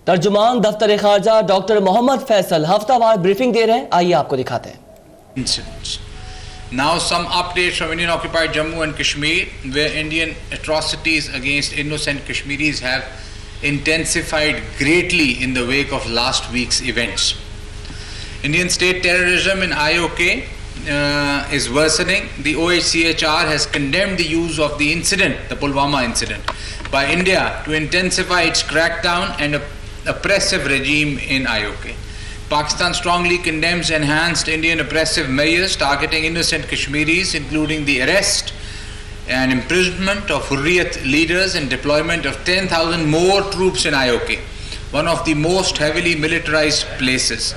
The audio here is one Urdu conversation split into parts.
ترجمان دفتر خارجہ ڈاکٹر محمد فیصل ہفتہ وار بریفنگ دے رہے ہیں، آئیے آپ کو دکھاتے ہیں. Now some updates from Indian occupied Jammu and Kashmir, where Indian atrocities against innocent Kashmiris have intensified greatly in the wake of last week's events. Indian state terrorism in IOK is worsening. The OHCHR has condemned the use of the incident, the Pulwama incident, by India to intensify its crackdown and oppressive regime in IOK. Pakistan strongly condemns enhanced Indian oppressive measures targeting innocent Kashmiris, including the arrest and imprisonment of Hurriyat leaders and deployment of 10,000 more troops in IOK, one of the most heavily militarized places.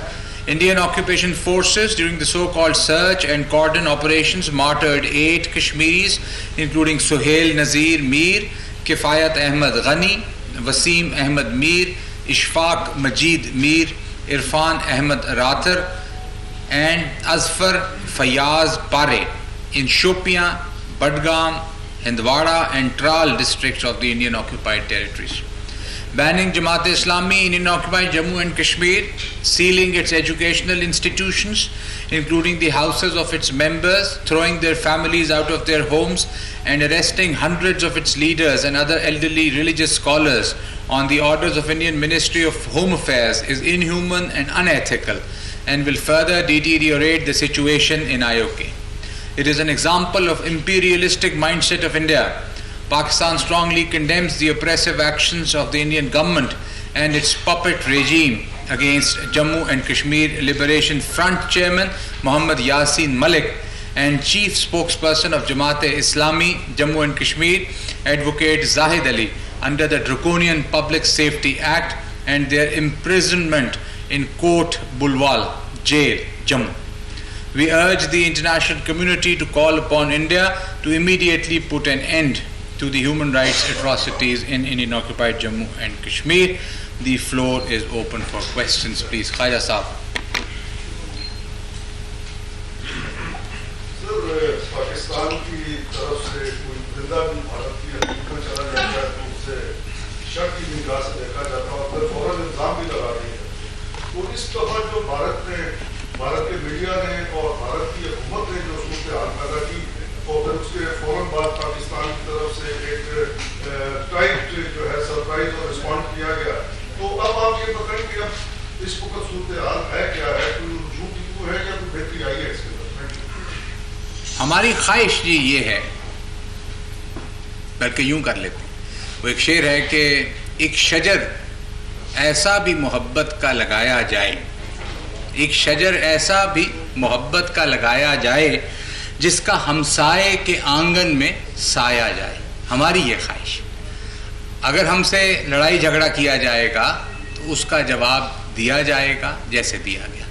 Indian occupation forces during the so-called search and cordon operations martyred 8 Kashmiris, including Suhail Nazir Mir, Kifayat Ahmad Ghani, Wasim Ahmad Mir, Ishfaq Majid Mir, Irfan Ahmad Rathar and Azfar Fayaz Pare in Shopian, Badgam, Hindwara and Tral districts of the Indian occupied territories. Banning Jamaat-e-Islami in Indian occupied Jammu and Kashmir, sealing its educational institutions, including the houses of its members, throwing their families out of their homes, and arresting hundreds of its leaders and other elderly religious scholars on the orders of Indian Ministry of Home Affairs is inhuman and unethical and will further deteriorate the situation in IOK. It is an example of imperialistic mindset of India. Pakistan strongly condemns the oppressive actions of the Indian government and its puppet regime against Jammu and Kashmir Liberation Front Chairman Muhammad Yasin Malik and Chief Spokesperson of Jamaat-e-Islami Jammu and Kashmir, Advocate Zahid Ali, under the Draconian Public Safety Act and their imprisonment in Kot Bulwal Jail, Jammu. We urge the international community to call upon India to immediately put an end to the human rights atrocities in Indian occupied Jammu and Kashmir. The floor is open for questions, please. Khaja Saab. Sir, Pakistan کی طرف سے کوئی زندہ بھی بھارت کی حدود میں چلا جاتا ہے تو اسے شک کی نگاہ سے دیکھا جاتا ہے اور پھر فوراً الزام بھی لگا رہی ہے. تو اس دفعہ جو بھارت کے میڈیا نے اور بھارت کی حکومت نے جو صورتحال پیدا کی اور پھر اس کے فوراً بعد پاکستان کی طرف سے ایک ٹائٹ جو ہے سرپرائز اور رسپونڈ کیا گیا, تو اب آپ یہ بتائیں کہ اب اس وقت صورتحال ہے کیا ہے, کوئی رجوع کی ہے یا کوئی بہتری آئی ہے اس کے اندر؟ ہماری خواہش جی یہ ہے, بلکہ یوں کر لیتے ہیں, وہ ایک شعر ہے کہ ایک شجر ایسا بھی محبت کا لگایا جائے, ایک شجر ایسا بھی محبت کا لگایا جائے جس کا ہمسائے کے آنگن میں سایہ جائے. ہماری یہ خواہش, اگر ہم سے لڑائی جھگڑا کیا جائے گا تو اس کا جواب دیا جائے گا جیسے دیا گیا.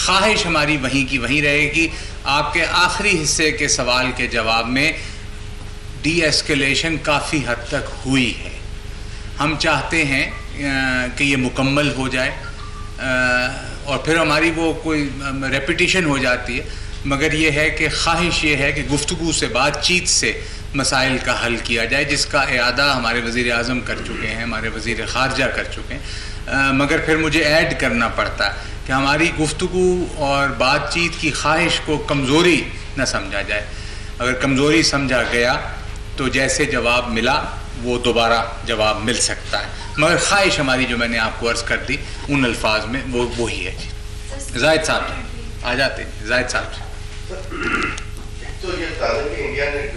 خواہش ہماری وہیں کی وہیں رہے گی. آپ کے آخری حصے کے سوال کے جواب میں ڈی ایسکیلیشن کافی حد تک ہوئی ہے. ہم چاہتے ہیں کہ یہ مکمل ہو جائے, اور پھر ہماری وہ کوئی ریپیٹیشن ہو جاتی ہے, مگر یہ ہے کہ خواہش یہ ہے کہ گفتگو سے بات چیت سے مسائل کا حل کیا جائے, جس کا اعادہ ہمارے وزیر اعظم کر چکے ہیں, ہمارے وزیر خارجہ کر چکے ہیں. مگر پھر مجھے ایڈ کرنا پڑتا ہے کہ ہماری گفتگو اور بات چیت کی خواہش کو کمزوری نہ سمجھا جائے. اگر کمزوری سمجھا گیا تو جیسے جواب ملا وہ دوبارہ جواب مل سکتا ہے, مگر خواہش ہماری جو میں نے آپ کو عرض کر دی ان الفاظ میں وہ وہی ہے. جی زاہد صاحب آ جاتے ہیں. زاہد صاحب تو یہ بتا کہ انڈیا نے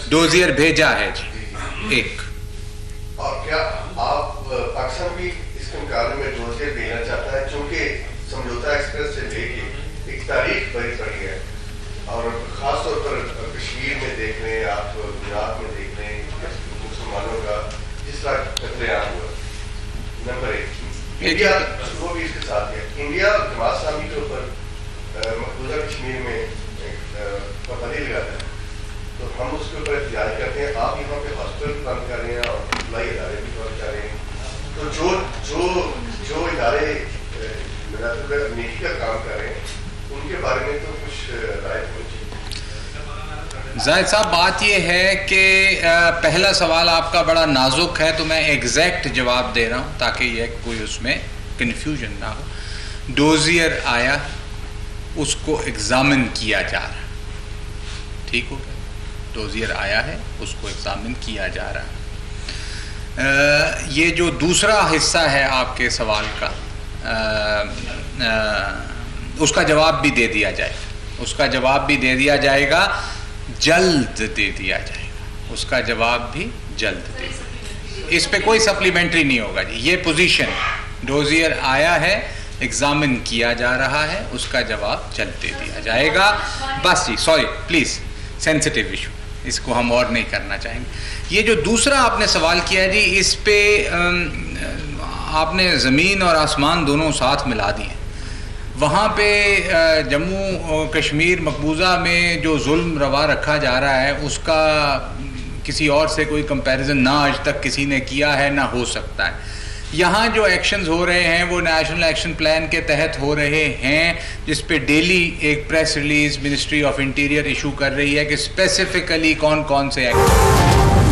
ڈوزیئر بھیجا ہے جی ایک, اور کیا آپ پاکستان بھی اس کے مقابلے میں ڈوزیئر بھیجنا چاہتا ہے, چونکہ سمجھوتا ایکسپریس سے لے کے ایک تاریخ بڑی پڑی ہے, اور خاص طور پر کشمیر میں دیکھ رہے ہیں آپ, گجرات میں دیکھ رہے ہیں مسلمانوں کا جس طرح قتل عام ہوا. نمبر ایک, انڈیا وہ بھی اس کے ساتھ ہے. انڈیا جماعت اسلامی کے اوپر مقبوضہ کشمیر میں پابندی لگاتا ہے, تو ہم اس کے اوپر احتجاج کرتے ہیں. آپ یہاں پہ ہاسپٹل بند کر رہے ہیں اور اپلائی ادارے بھی بند کر رہے ہیں, تو جو ادارے نیکی کا کام کر رہے ہیں ان کے بارے میں تو کچھ رائے ہونی چاہیے. زاہد صاحب بات یہ ہے کہ پہلا سوال آپ کا بڑا نازک ہے تو میں ایگزیکٹ جواب دے رہا ہوں تاکہ یہ کوئی اس میں کنفیوژن نہ ہو. ڈوزیئر آیا, اس کو ایگزامن کیا جا رہا, ٹھیک ہو گیا, ڈوزیئر آیا ہے, اس کو ایگزامن کیا جا رہا ہے. یہ جو دوسرا حصہ ہے آپ کے سوال کا, اس کا جواب بھی دے دیا جائے گا, اس کا جواب بھی دے دیا جائے گا, جلد دے دیا جائے گا, اس کا جواب بھی جلد دے دیا. اس پہ کوئی سپلیمنٹری نہیں ہوگا جی. یہ پوزیشن ڈوزیئر آیا ہے, ایگزامن کیا جا رہا ہے, اس کا جواب جلد دے دیا جائے گا. بس جی, سوری پلیز, سینسٹیو ایشو, اس کو ہم اور نہیں کرنا چاہیں گے. یہ جو دوسرا آپ نے سوال کیا ہے جی, اس پہ آپ نے زمین اور آسمان دونوں ساتھ ملا دیے. وہاں پہ جموں کشمیر مقبوضہ میں جو ظلم روا رکھا جا رہا ہے اس کا کسی اور سے کوئی کمپیریزن نہ آج تک کسی نے کیا ہے نہ ہو سکتا ہے. یہاں جو ایکشنز ہو رہے ہیں وہ نیشنل ایکشن پلان کے تحت ہو رہے ہیں, جس پہ ڈیلی ایک press release ministry of interior issue کر رہی ہے کہ اسپیسیفکلی کون کون سے ایکشن